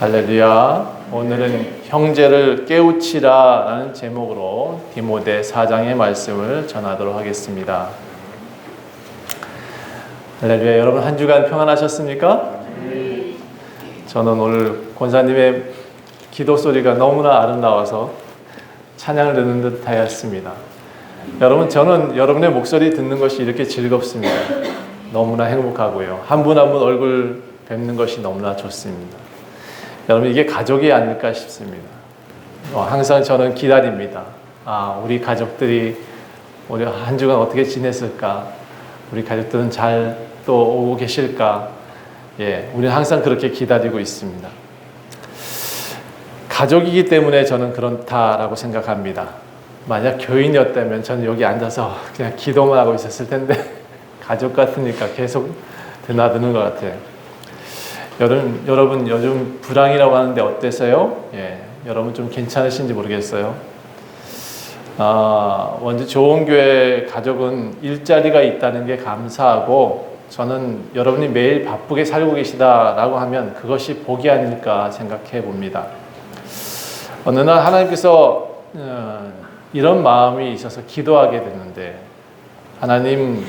할렐루야. 오늘은 형제를 깨우치라 라는 제목으로 디모데 4장의 말씀을 전하도록 하겠습니다. 할렐루야. 여러분 한 주간 평안하셨습니까? 네. 저는 오늘 권사님의 기도 소리가 너무나 아름다워서 찬양을 듣는 듯 하였습니다. 여러분, 저는 여러분의 목소리 듣는 것이 이렇게 즐겁습니다. 너무나 행복하고요. 한 분 한 분 얼굴 뵙는 것이 너무나 좋습니다. 여러분, 이게 가족이 아닐까 싶습니다. 항상 저는 기다립니다. 우리 가족들이 우리 한 주간 어떻게 지냈을까? 우리 가족들은 잘 또 오고 계실까? 우리는 항상 그렇게 기다리고 있습니다. 가족이기 때문에 저는 그렇다라고 생각합니다. 만약 교인이었다면 저는 여기 앉아서 그냥 기도만 하고 있었을 텐데 가족 같으니까 계속 드나드는 것 같아요. 여러분 요즘 불황이라고 하는데 어때서요? 여러분 좀 괜찮으신지 모르겠어요. 먼저 좋은 교회 가족은 일자리가 있다는 게 감사하고, 저는 여러분이 매일 바쁘게 살고 계시다라고 하면 그것이 복이 아닐까 생각해 봅니다. 어느 날 하나님께서 이런 마음이 있어서 기도하게 됐는데, 하나님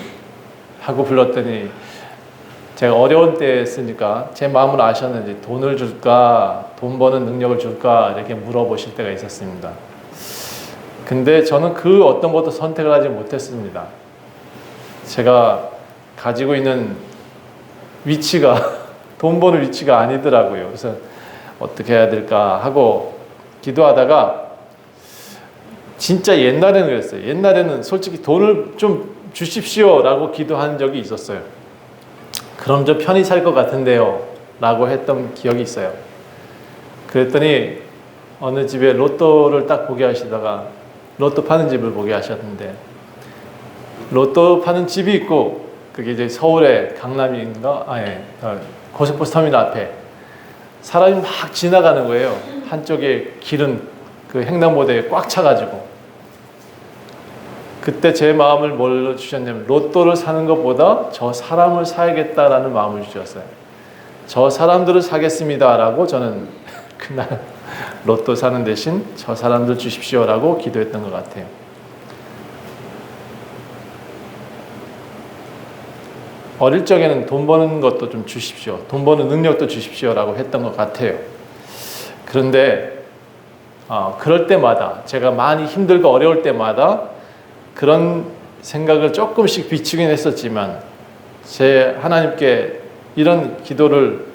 하고 불렀더니 제가 어려운 때였으니까 제 마음을 아셨는지 돈을 줄까, 돈 버는 능력을 줄까 이렇게 물어보실 때가 있었습니다. 근데 저는 그 어떤 것도 선택을 하지 못했습니다. 제가 가지고 있는 위치가 돈 버는 위치가 아니더라고요. 그래서 어떻게 해야 될까 하고 기도하다가, 진짜 옛날에는 그랬어요. 옛날에는 솔직히 돈을 좀 주십시오 라고 기도한 적이 있었어요. 그럼 좀 편히 살 것 같은데요 라고 했던 기억이 있어요. 그랬더니 어느 집에 로또를 딱 보게 하시다가 로또 파는 집을 보게 하셨는데, 로또 파는 집이 있고 그게 이제 서울의 강남인가? 고속버스 터미널 앞에 사람이 막 지나가는 거예요. 한쪽에 길은 그 횡단보도에 꽉 차가지고. 그때 제 마음을 뭘로 주셨냐면, 로또를 사는 것보다 저 사람을 사야겠다라는 마음을 주셨어요. 저 사람들을 사겠습니다라고 저는 그날 로또 사는 대신 저 사람들 주십시오라고 기도했던 것 같아요. 어릴 적에는 돈 버는 것도 좀 주십시오, 돈 버는 능력도 주십시오라고 했던 것 같아요. 그런데 그럴 때마다, 제가 많이 힘들고 어려울 때마다 그런 생각을 조금씩 비추긴 했었지만, 제 하나님께 이런 기도를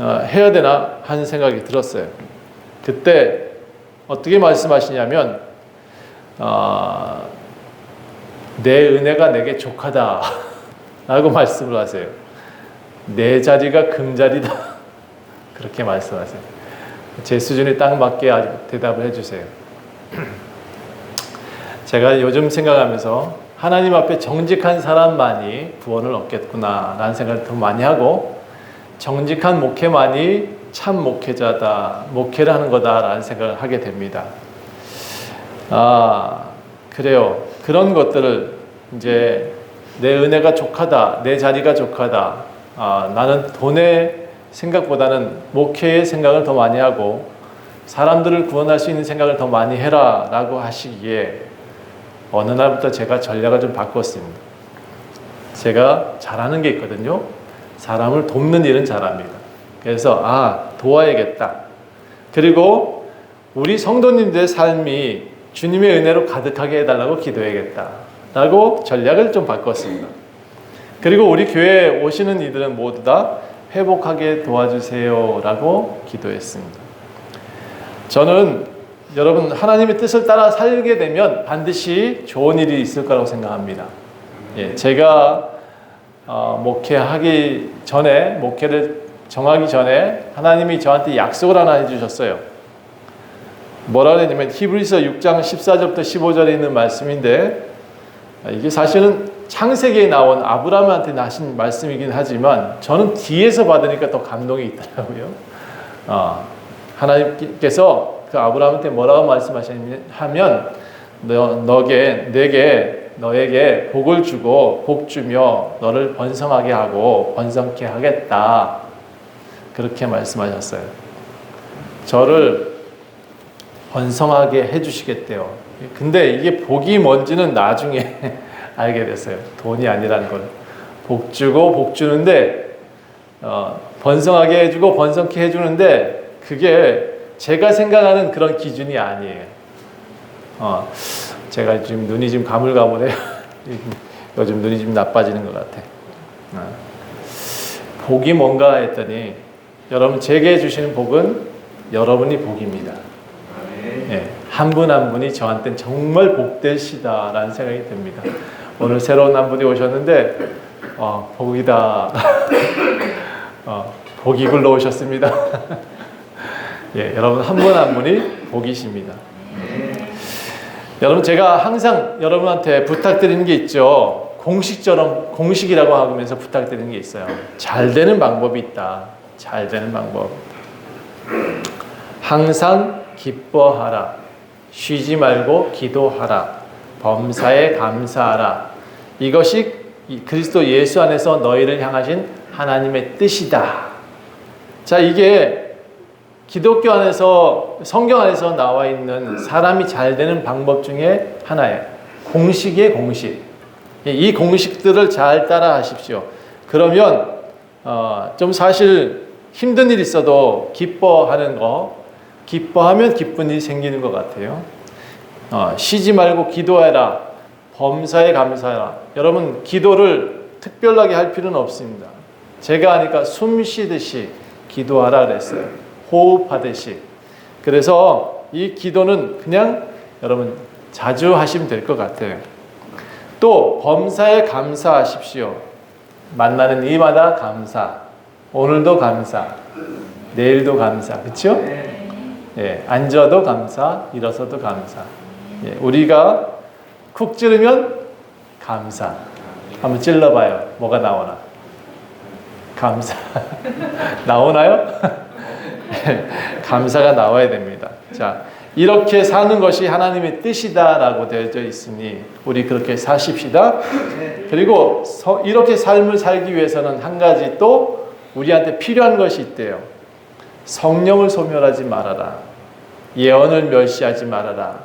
해야 되나 하는 생각이 들었어요. 그때 어떻게 말씀하시냐면, 내 은혜가 내게 족하다 라고 말씀을 하세요. 내 자리가 금자리다 그렇게 말씀하세요. 제 수준에 딱 맞게 대답을 해주세요. 제가 요즘 생각하면서 하나님 앞에 정직한 사람만이 구원을 얻겠구나 라는 생각을 더 많이 하고, 정직한 목회만이 참 목회자다, 목회를 하는 거다 라는 생각을 하게 됩니다. 그래요. 그런 것들을 이제 내 은혜가 족하다, 내 자리가 족하다, 나는 돈의 생각보다는 목회의 생각을 더 많이 하고 사람들을 구원할 수 있는 생각을 더 많이 해라 라고 하시기에, 어느 날부터 제가 전략을 좀 바꿨습니다. 제가 잘하는 게 있거든요. 사람을 돕는 일은 잘합니다. 그래서 도와야겠다. 그리고 우리 성도님들의 삶이 주님의 은혜로 가득하게 해달라고 기도해야겠다 라고 전략을 좀 바꿨습니다. 그리고 우리 교회에 오시는 이들은 모두 다 회복하게 도와주세요 라고 기도했습니다. 저는 여러분, 하나님의 뜻을 따라 살게 되면 반드시 좋은 일이 있을 거라고 생각합니다. 제가 목회하기 전에, 목회를 정하기 전에 하나님이 저한테 약속을 하나 해주셨어요. 뭐라 그랬냐면, 히브리서 6장 14절부터 15절에 있는 말씀인데, 이게 사실은 창세기에 나온 아브라함한테 하신 말씀이긴 하지만 저는 뒤에서 받으니까 더 감동이 있더라고요. 하나님께서 그 아브라함한테 뭐라고 말씀하셨냐면, 너에게 복을 주고 복 주며 너를 번성하게 하고 번성케 하겠다, 그렇게 말씀하셨어요. 저를 번성하게 해주시겠대요. 근데 이게 복이 뭔지는 나중에 알게 됐어요. 돈이 아니라는 걸. 복 주고 복 주는데 번성하게 해주고 번성케 해주는데 그게 제가 생각하는 그런 기준이 아니에요. 제가 지금 눈이 좀 가물가물해요. 요즘 눈이 좀 나빠지는 것 같아. 복이 뭔가 했더니 여러분 제게 주시는 복은 여러분이 복입니다. 예, 한 분 한 분이 저한테는 정말 복되시다라는 생각이 듭니다. 오늘 새로운 한 분이 오셨는데 복이다. 복이 굴러오셨습니다. 예, 여러분 한 분 한 분이 복이십니다. 여러분 제가 항상 여러분한테 부탁드리는 게 있죠. 공식이라고 하면서 부탁드리는 게 있어요. 잘 되는 방법이 있다. 잘 되는 방법. 항상 기뻐하라. 쉬지 말고 기도하라. 범사에 감사하라. 이것이 그리스도 예수 안에서 너희를 향하신 하나님의 뜻이다. 자, 이게 기독교 안에서 성경 안에서 나와 있는 사람이 잘 되는 방법 중에 하나예요. 공식의 공식. 이 공식들을 잘 따라 하십시오. 그러면 좀 사실 힘든 일 있어도 기뻐하는 거, 기뻐하면 기쁜 일이 생기는 것 같아요. 쉬지 말고 기도해라. 범사에 감사해라. 여러분 기도를 특별하게 할 필요는 없습니다. 제가 하니까 숨 쉬듯이 기도하라 그랬어요. 호흡하듯이. 그래서 이 기도는 그냥 여러분 자주 하시면 될 것 같아요. 또 범사에 감사하십시오. 만나는 이마다 감사. 오늘도 감사. 내일도 감사. 그렇죠? 예, 앉아도 감사. 일어서도 감사. 예, 우리가 쿡 찌르면 감사. 한번 찔러봐요. 뭐가 나오나? 감사. 나오나요? 감사가 나와야 됩니다. 자, 이렇게 사는 것이 하나님의 뜻이다라고 되어져 있으니 우리 그렇게 사십시다. 그리고 이렇게 삶을 살기 위해서는 한 가지 또 우리한테 필요한 것이 있대요. 성령을 소멸하지 말아라. 예언을 멸시하지 말아라.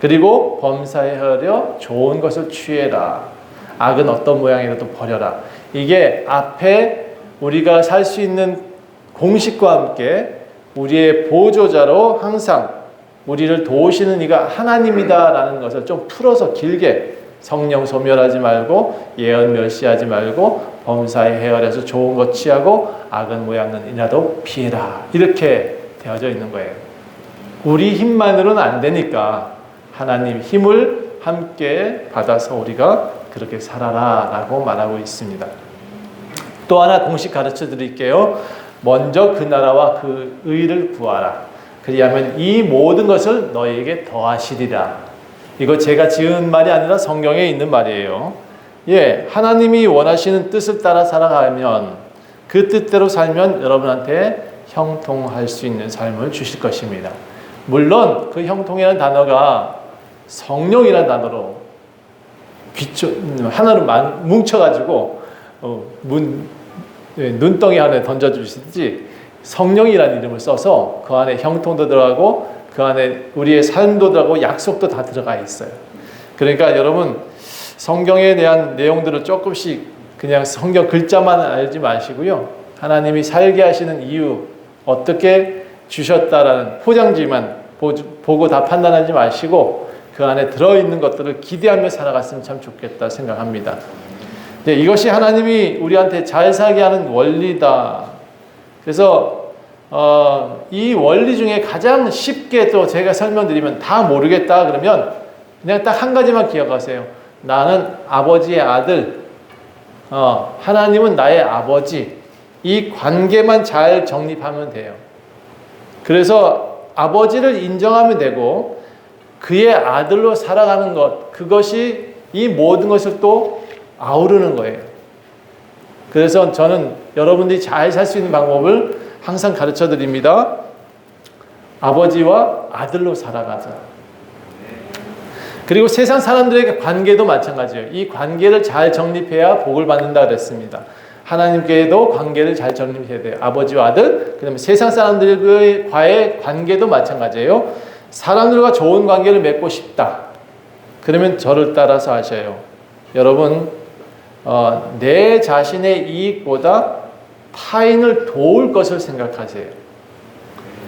그리고 범사에 헤아려 좋은 것을 취해라. 악은 어떤 모양이라도 버려라. 이게 앞에 우리가 살 수 있는 공식과 함께 우리의 보조자로 항상 우리를 도우시는 이가 하나님이다라는 것을 좀 풀어서 길게 성령 소멸하지 말고 예언 멸시하지 말고 범사에 헤아려서 좋은 것 취하고 악은 모양은이라도 피해라. 이렇게 되어져 있는 거예요. 우리 힘만으로는 안 되니까 하나님 힘을 함께 받아서 우리가 그렇게 살아라 라고 말하고 있습니다. 또 하나 공식 가르쳐 드릴게요. 먼저 그 나라와 그 의를 구하라. 그리하면 이 모든 것을 너희에게 더하시리라. 이거 제가 지은 말이 아니라 성경에 있는 말이에요. 예, 하나님이 원하시는 뜻을 따라 살아가면 그 뜻대로 살면 여러분한테 형통할 수 있는 삶을 주실 것입니다. 물론 그 형통이라는 단어가 성령이라는 단어로 하나로 뭉쳐가지고 눈덩이 안에 던져주시든지 성령이라는 이름을 써서 그 안에 형통도 들어가고 그 안에 우리의 삶도 들어가고 약속도 다 들어가 있어요. 그러니까 여러분 성경에 대한 내용들을 조금씩 그냥 성경 글자만 알지 마시고요. 하나님이 살게 하시는 이유, 어떻게 주셨다라는 포장지만 보고 다 판단하지 마시고 그 안에 들어있는 것들을 기대하며 살아갔으면 참 좋겠다 생각합니다. 이것이 하나님이 우리한테 잘 살게 하는 원리다. 그래서 이 원리 중에 가장 쉽게 또 제가 설명드리면 다 모르겠다 그러면 그냥 딱 한 가지만 기억하세요. 나는 아버지의 아들, 하나님은 나의 아버지. 이 관계만 잘 정립하면 돼요. 그래서 아버지를 인정하면 되고 그의 아들로 살아가는 것, 그것이 이 모든 것을 또 아우르는 거예요. 그래서 저는 여러분들이 잘 살 수 있는 방법을 항상 가르쳐 드립니다. 아버지와 아들로 살아가자. 그리고 세상 사람들에게 관계도 마찬가지예요. 이 관계를 잘 정립해야 복을 받는다 그랬습니다. 하나님께도 관계를 잘 정립해야 돼요. 아버지와 아들, 그 다음에 세상 사람들과의 관계도 마찬가지예요. 사람들과 좋은 관계를 맺고 싶다. 그러면 저를 따라서 하셔요. 여러분, 내 자신의 이익보다 타인을 도울 것을 생각하세요.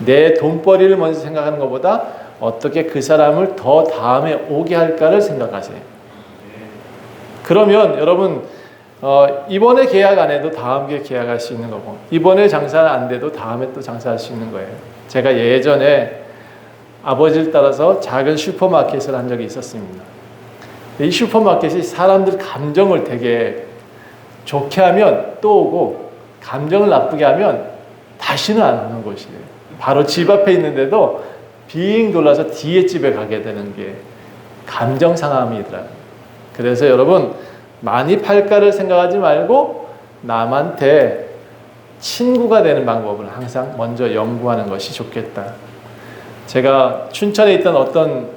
내 돈벌이를 먼저 생각하는 것보다 어떻게 그 사람을 더 다음에 오게 할까를 생각하세요. 그러면 여러분, 이번에 계약 안 해도 다음 게 계약할 수 있는 거고, 이번에 장사는 안 돼도 다음에 또 장사할 수 있는 거예요. 제가 예전에 아버지를 따라서 작은 슈퍼마켓을 한 적이 있었습니다. 이 슈퍼마켓이 사람들 감정을 되게 좋게 하면 또 오고, 감정을 나쁘게 하면 다시는 안 오는 곳이에요. 바로 집 앞에 있는데도 빙 돌아서 뒤에 집에 가게 되는 게 감정 상함이더라고요. 그래서 여러분, 많이 팔까를 생각하지 말고 남한테 친구가 되는 방법을 항상 먼저 연구하는 것이 좋겠다. 제가 춘천에 있던 어떤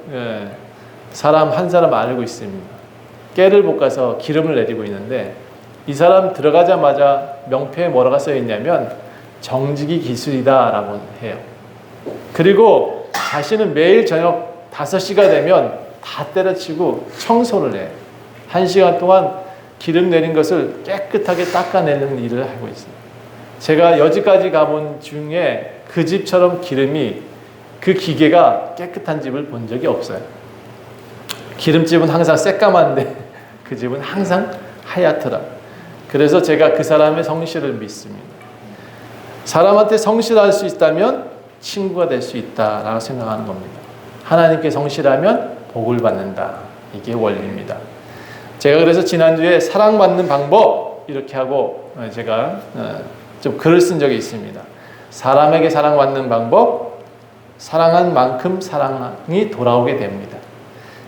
사람 한 사람 알고 있습니다. 깨를 볶아서 기름을 내리고 있는데 이 사람 들어가자마자 명패에 뭐라고 써 있냐면 정직이 기술이다 라고 해요. 그리고 자신은 매일 저녁 5시가 되면 다 때려치고 청소를 해요. 1시간 동안 기름 내린 것을 깨끗하게 닦아내는 일을 하고 있어요. 제가 여지까지 가본 중에 그 집처럼 기름이, 그 기계가 깨끗한 집을 본 적이 없어요. 기름집은 항상 새까만데 그 집은 항상 하얗더라. 그래서 제가 그 사람의 성실을 믿습니다. 사람한테 성실할 수 있다면 친구가 될 수 있다라고 생각하는 겁니다. 하나님께 성실하면 복을 받는다. 이게 원리입니다. 제가 그래서 지난주에 사랑받는 방법 이렇게 하고 제가 좀 글을 쓴 적이 있습니다. 사람에게 사랑받는 방법, 사랑한 만큼 사랑이 돌아오게 됩니다.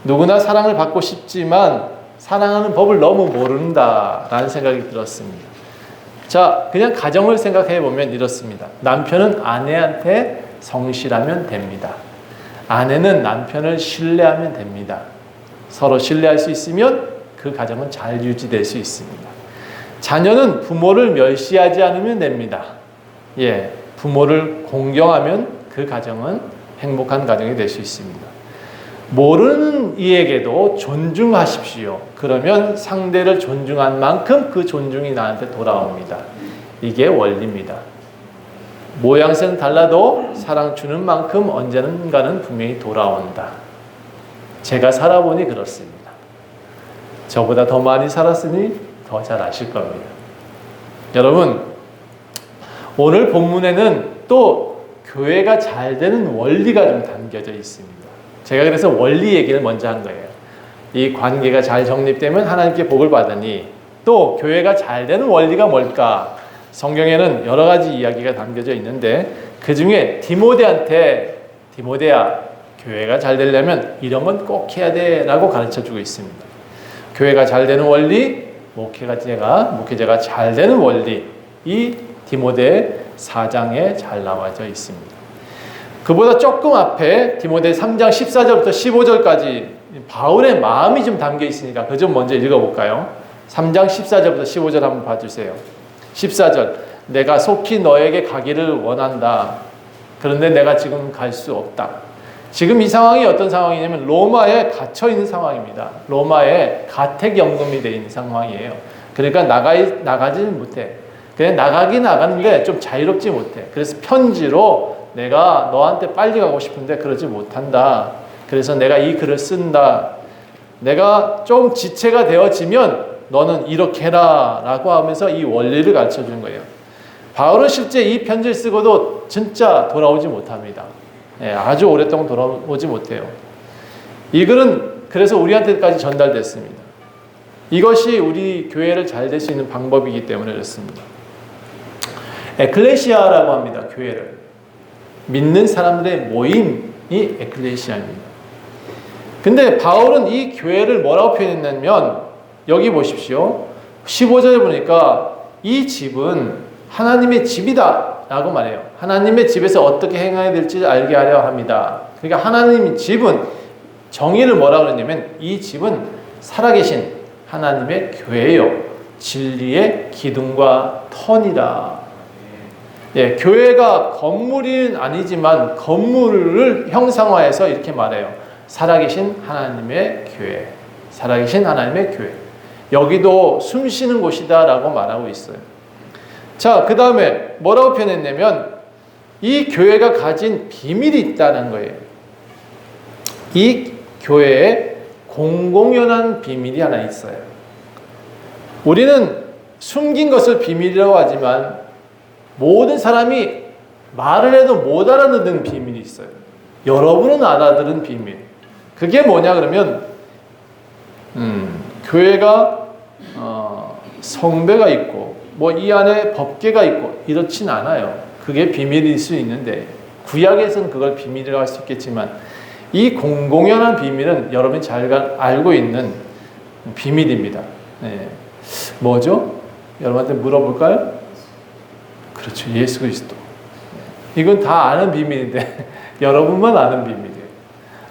누구나 사랑을 받고 싶지만 사랑하는 법을 너무 모른다라는 생각이 들었습니다. 자, 그냥 가정을 생각해 보면 이렇습니다. 남편은 아내한테 성실하면 됩니다. 아내는 남편을 신뢰하면 됩니다. 서로 신뢰할 수 있으면 그 가정은 잘 유지될 수 있습니다. 자녀는 부모를 멸시하지 않으면 됩니다. 예, 부모를 공경하면 그 가정은 행복한 가정이 될 수 있습니다. 모르는 이에게도 존중하십시오. 그러면 상대를 존중한 만큼 그 존중이 나한테 돌아옵니다. 이게 원리입니다. 모양새는 달라도 사랑 주는 만큼 언젠가는 분명히 돌아온다. 제가 살아보니 그렇습니다. 저보다 더 많이 살았으니 더 잘 아실 겁니다. 여러분, 오늘 본문에는 또 교회가 잘 되는 원리가 좀 담겨져 있습니다. 제가 그래서 원리 얘기를 먼저 한 거예요. 이 관계가 잘 정립되면 하나님께 복을 받으니 또 교회가 잘 되는 원리가 뭘까? 성경에는 여러 가지 이야기가 담겨져 있는데 그 중에 디모데야, 교회가 잘 되려면 이런 건 꼭 해야 돼 라고 가르쳐주고 있습니다. 교회가 잘 되는 원리, 목회자가 잘 되는 원리, 이 디모데 4장에 잘 나와져 있습니다. 그보다 조금 앞에 디모데 3장 14절부터 15절까지 바울의 마음이 좀 담겨 있으니까 그 좀 먼저 읽어볼까요? 3장 14절부터 15절 한번 봐주세요. 14절, 내가 속히 너에게 가기를 원한다. 그런데 내가 지금 갈 수 없다. 지금 이 상황이 어떤 상황이냐면 로마에 갇혀 있는 상황입니다. 로마에 가택연금이 되어 있는 상황이에요. 그러니까 나가지는 못해. 그냥 나가긴 나가는데 좀 자유롭지 못해. 그래서 편지로 내가 너한테 빨리 가고 싶은데 그러지 못한다. 그래서 내가 이 글을 쓴다. 내가 좀 지체가 되어지면 너는 이렇게 해라 라고 하면서 이 원리를 가르쳐 주는 거예요. 바울은 실제 이 편지를 쓰고도 진짜 돌아오지 못합니다. 예, 아주 오랫동안 돌아오지 못해요. 이 글은 그래서 우리한테까지 전달됐습니다. 이것이 우리 교회를 잘 될 수 있는 방법이기 때문에 그렇습니다. 에클레시아라고 합니다. 교회를. 믿는 사람들의 모임이 에클레시아입니다. 근데 바울은 이 교회를 뭐라고 표현했냐면 여기 보십시오. 15절에 보니까 이 집은 하나님의 집이다 라고 말해요. 하나님의 집에서 어떻게 행해야 될지 알게 하려 합니다. 그러니까 하나님의 집은 정의를 뭐라고 그러냐면 이 집은 살아계신 하나님의 교회예요. 진리의 기둥과 터니라. 예, 교회가 건물은 아니지만 건물을 형상화해서 이렇게 말해요. 살아계신 하나님의 교회. 살아계신 하나님의 교회. 여기도 숨쉬는 곳이다 라고 말하고 있어요. 자, 그 다음에 뭐라고 표현했냐면 이 교회가 가진 비밀이 있다는 거예요. 이 교회에 공공연한 비밀이 하나 있어요. 우리는 숨긴 것을 비밀이라고 하지만 모든 사람이 말을 해도 못 알아듣는 비밀이 있어요. 여러분은 알아들은 비밀. 그게 뭐냐 그러면 교회가 성배가 있고 뭐 이 안에 법궤가 있고 이렇진 않아요. 그게 비밀일 수 있는데 구약에서는 그걸 비밀이라고 할 수 있겠지만 이 공공연한 비밀은 여러분이 잘 알고 있는 비밀입니다. 네. 뭐죠? 여러분한테 물어볼까요? 그렇죠. 예수 그리스도. 이건 다 아는 비밀인데 여러분만 아는 비밀이에요.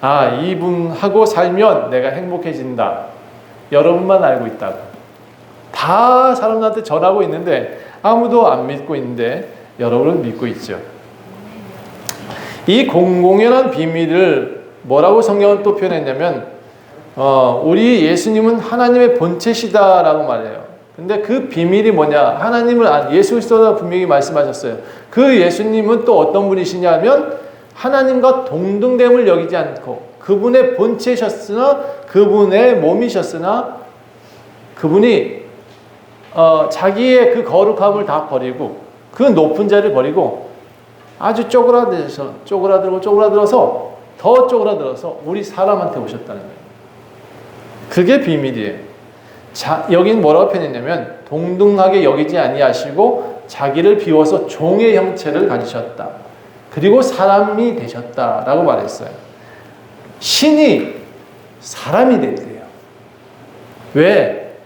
아, 이분하고 살면 내가 행복해진다. 여러분만 알고 있다고. 다 사람들한테 전하고 있는데 아무도 안 믿고 있는데 여러분은 믿고 있죠. 이 공공연한 비밀을 뭐라고 성경은 또 표현했냐면 우리 예수님은 하나님의 본체시다라고 말해요. 근데 그 비밀이 뭐냐? 하나님을 예수 그리스도가 분명히 말씀하셨어요. 그 예수님은 또 어떤 분이시냐면 하나님과 동등됨을 여기지 않고 그분의 본체셨으나 그분의 몸이셨으나 그분이 자기의 그 거룩함을 다 버리고 그 높은 자리를 버리고 아주 쪼그라들어서 더 쪼그라들어서 우리 사람한테 오셨다는 거예요. 그게 비밀이에요. 자, 여긴 뭐라고 표현했냐면 동등하게 여기지 아니하시고 자기를 비워서 종의 형체를 가지셨다. 그리고 사람이 되셨다라고 말했어요. 신이 사람이 됐대요. 왜?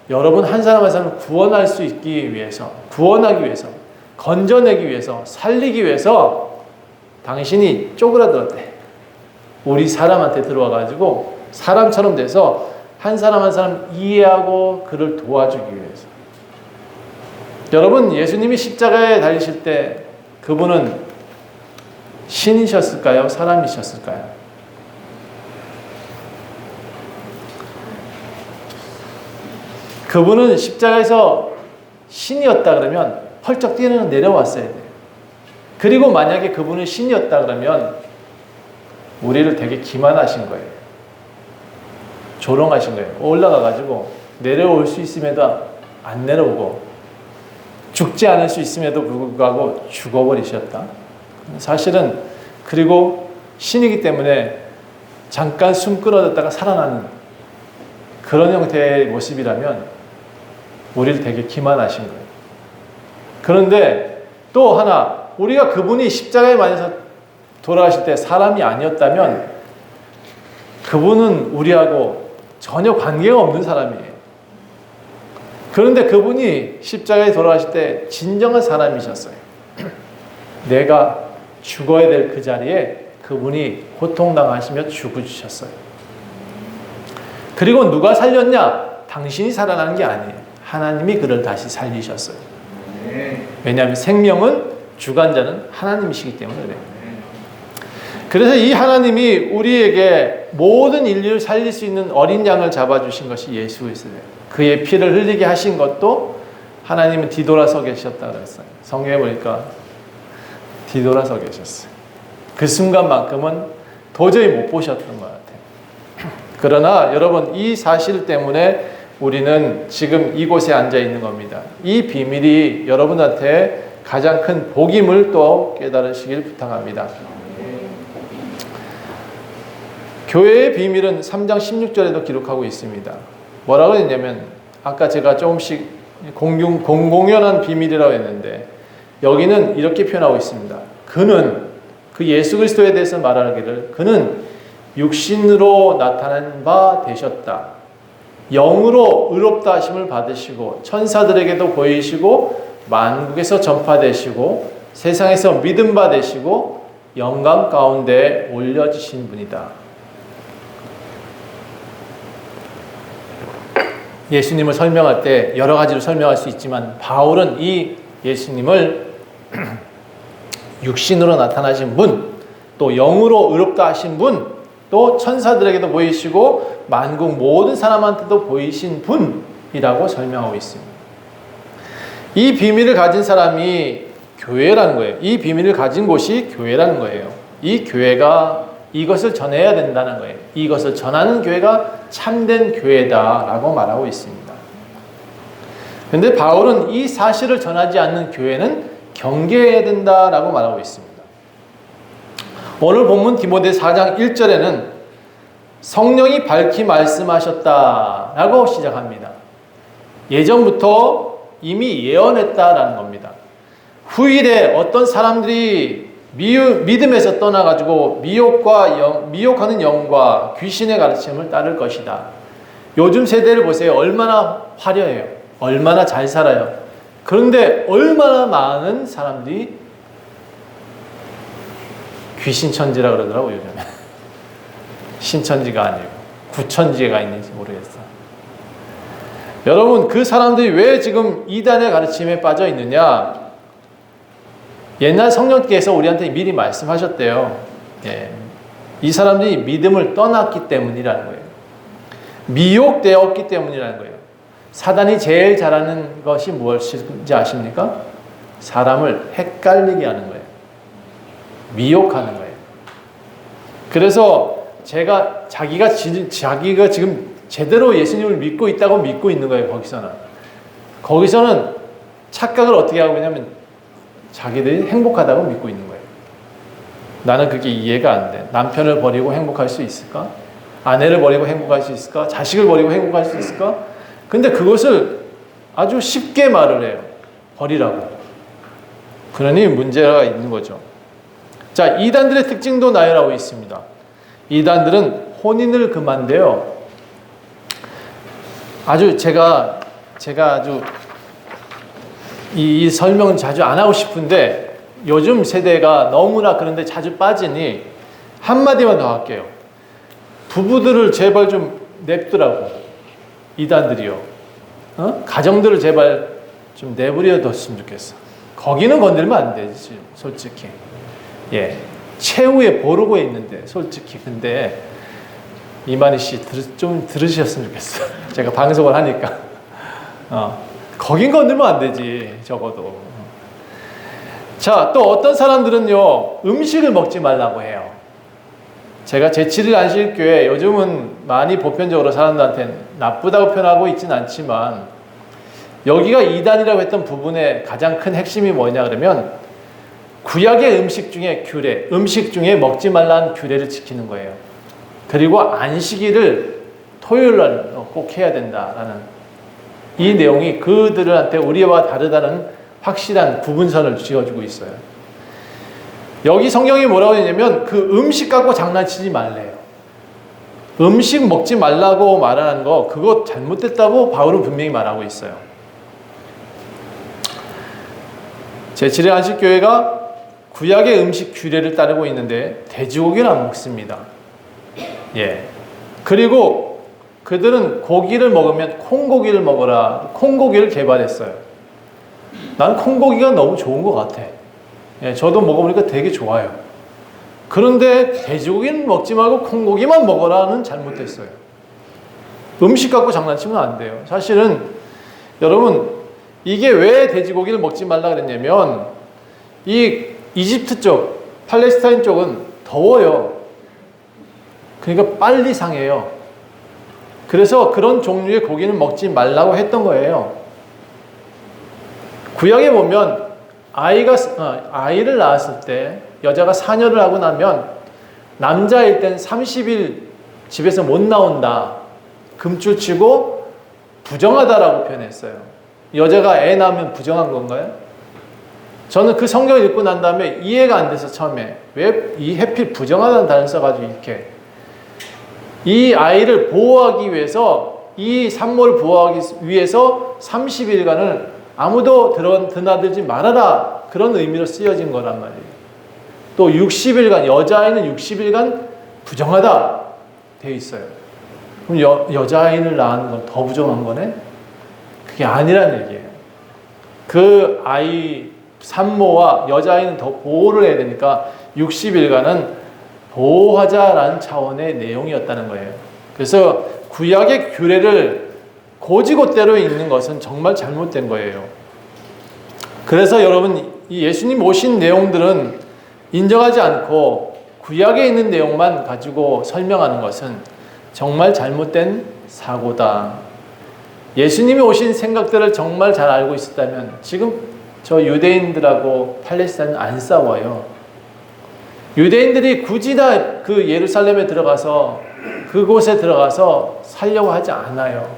여러분 한 사람 한 사람을 구원할 수 있기 위해서, 구원하기 위해서, 건져내기 위해서, 살리기 위해서 당신이 쪼그라들었대. 우리 사람한테 들어와가지고 사람처럼 돼서 한 사람 한 사람 이해하고 그를 도와주기 위해서. 여러분 예수님이 십자가에 달리실 때 그분은 신이셨을까요? 사람이셨을까요? 그분은 십자가에서 신이었다 그러면 펄쩍 뛰어는 내려왔어야 돼요. 그리고 만약에 그분은 신이었다 그러면 우리를 되게 기만하신 거예요. 조롱하신 거예요. 올라가가지고 내려올 수 있음에도 안 내려오고 죽지 않을 수 있음에도 불구하고 죽어버리셨다. 사실은 그리고 신이기 때문에 잠깐 숨 끊어졌다가 살아나는 그런 형태의 모습이라면 우리를 되게 기만하신 거예요. 그런데 또 하나 우리가 그분이 십자가에 맞아서 돌아가실 때 사람이 아니었다면 그분은 우리하고 전혀 관계가 없는 사람이에요. 그런데 그분이 십자가에 돌아가실 때 진정한 사람이셨어요. 내가 죽어야 될 그 자리에 그분이 고통당하시며 죽으셨어요. 그리고 누가 살렸냐? 당신이 살아난 게 아니에요. 하나님이 그를 다시 살리셨어요. 왜냐하면 생명은 주관자는 하나님이시기 때문에 그래요. 그래서 이 하나님이 우리에게 모든 인류를 살릴 수 있는 어린 양을 잡아주신 것이 예수 그리스도예요. 그의 피를 흘리게 하신 것도 하나님은 뒤돌아서 계셨다 그랬어요. 성경에 보니까 뒤돌아서 계셨어요. 그 순간만큼은 도저히 못 보셨던 것 같아요. 그러나 여러분 이 사실 때문에 우리는 지금 이곳에 앉아 있는 겁니다. 이 비밀이 여러분한테 가장 큰 복임을 또 깨달으시길 부탁합니다. 교회의 비밀은 3장 16절에도 기록하고 있습니다. 뭐라고 했냐면 아까 제가 조금씩 공공연한 비밀이라고 했는데 여기는 이렇게 표현하고 있습니다. 그는 그 예수 그리스도에 대해서 말하기를 그는 육신으로 나타난 바 되셨다. 영으로 의롭다 하심을 받으시고 천사들에게도 보이시고 만국에서 전파되시고 세상에서 믿음 받으시고 영광 가운데 올려지신 분이다. 예수님을 설명할 때 여러 가지로 설명할 수 있지만 바울은 이 예수님을 육신으로 나타나신 분, 또 영으로 의롭다 하신 분, 또 천사들에게도 보이시고 만국 모든 사람한테도 보이신 분이라고 설명하고 있습니다. 이 비밀을 가진 사람이 교회라는 거예요. 이 비밀을 가진 곳이 교회라는 거예요. 이 교회가 이것을 전해야 된다는 거예요. 이것을 전하는 교회가 참된 교회다라고 말하고 있습니다. 그런데 바울은 이 사실을 전하지 않는 교회는 경계해야 된다라고 말하고 있습니다. 오늘 본문 디모데 4장 1절에는 성령이 밝히 말씀하셨다라고 시작합니다. 예전부터 이미 예언했다라는 겁니다. 후일에 어떤 사람들이 믿음에서 떠나가지고 미혹하는 영과 귀신의 가르침을 따를 것이다. 요즘 세대를 보세요. 얼마나 화려해요. 얼마나 잘 살아요. 그런데 얼마나 많은 사람들이 귀신천지라 그러더라고요, 요즘에. 신천지가 아니고 구천지가 있는지 모르겠어. 여러분, 그 사람들이 왜 지금 이단의 가르침에 빠져 있느냐? 옛날 성령께서 우리한테 미리 말씀하셨대요. 예. 이 사람들이 믿음을 떠났기 때문이라는 거예요. 미혹되었기 때문이라는 거예요. 사단이 제일 잘하는 것이 무엇인지 아십니까? 사람을 헷갈리게 하는 거예요. 미혹하는 거예요. 그래서 자기가 지금 제대로 예수님을 믿고 있다고 믿고 있는 거예요. 거기서는 착각을 어떻게 하고 있냐면 자기들이 행복하다고 믿고 있는 거예요. 나는 그게 이해가 안 돼. 남편을 버리고 행복할 수 있을까? 아내를 버리고 행복할 수 있을까? 자식을 버리고 행복할 수 있을까? 근데 그것을 아주 쉽게 말을 해요. 버리라고. 그러니 문제가 있는 거죠. 자, 이단들의 특징도 나열하고 있습니다. 이단들은 혼인을 금한대요. 제가 아주 이 설명은 자주 안 하고 싶은데 요즘 세대가 너무나 그런데 자주 빠지니 한마디만 더 할게요. 부부들을 제발 좀 냅두라고. 이단들이요. 가정들을 제발 좀 내버려 뒀으면 좋겠어. 거기는 건들면 안 되지, 솔직히. 예. 최후의 보루고에 있는데, 솔직히. 근데 이만희 씨 좀 들으셨으면 좋겠어. 제가 방송을 하니까. 거긴 건들면 안 되지, 적어도. 자, 또 어떤 사람들은요, 음식을 먹지 말라고 해요. 제가 제7일 안식교회 요즘은 많이 보편적으로 사람들한테 나쁘다고 표현하고 있진 않지만 여기가 이단이라고 했던 부분의 가장 큰 핵심이 뭐냐 그러면 구약의 음식 중에 규례, 음식 중에 먹지 말라는 규례를 지키는 거예요. 그리고 안식일을 토요일날 꼭 해야 된다라는 이 내용이 그들한테 우리와 다르다는 확실한 구분선을 지어주고 있어요. 여기 성경이 뭐라고 했냐면 그 음식 갖고 장난치지 말래요. 음식 먹지 말라고 말하는 거 그거 잘못됐다고 바울은 분명히 말하고 있어요. 제7회 안식교회가 구약의 음식 규례를 따르고 있는데 돼지고기는 안 먹습니다. 예. 그리고 그들은 고기를 먹으면 콩고기를 먹어라. 콩고기를 개발했어요. 난 콩고기가 너무 좋은 것 같아. 예, 저도 먹어보니까 되게 좋아요. 그런데 돼지고기는 먹지 말고 콩고기만 먹어라는 잘못됐어요. 음식 갖고 장난치면 안 돼요. 사실은 여러분 이게 왜 돼지고기를 먹지 말라 그랬냐면 이 이집트 쪽, 팔레스타인 쪽은 더워요. 그러니까 빨리 상해요. 그래서 그런 종류의 고기는 먹지 말라고 했던 거예요. 구약에 보면 아이를 낳았을 때 여자가 사녀를 하고 나면 남자일 땐 30일 집에서 못 나온다. 금줄 치고 부정하다라고 표현했어요. 여자가 애 낳으면 부정한 건가요? 저는 그 성경을 읽고 난 다음에 이해가 안 돼서 처음에 왜 이 해필 부정하다는 단어를 써가지고 이렇게 이 아이를 보호하기 위해서 이 산모를 보호하기 위해서 30일간을 아무도 드나들지 말아라 그런 의미로 쓰여진 거란 말이에요. 또 60일간 여자아이는 60일간 부정하다 되어 있어요. 그럼 여자아이를 낳는 건 더 부정한 거네? 그게 아니라는 얘기예요. 그 아이 산모와 여자아이는 더 보호를 해야 되니까 60일간은 보호하자라는 차원의 내용이었다는 거예요. 그래서 구약의 규례를 고지고대로 읽는 것은 정말 잘못된 거예요. 그래서 여러분, 이 예수님 오신 내용들은 인정하지 않고 구약에 있는 내용만 가지고 설명하는 것은 정말 잘못된 사고다. 예수님이 오신 생각들을 정말 잘 알고 있었다면 지금 저 유대인들하고 팔레스타인은 안 싸워요. 유대인들이 굳이 다 그 예루살렘에 들어가서 그곳에 들어가서 살려고 하지 않아요.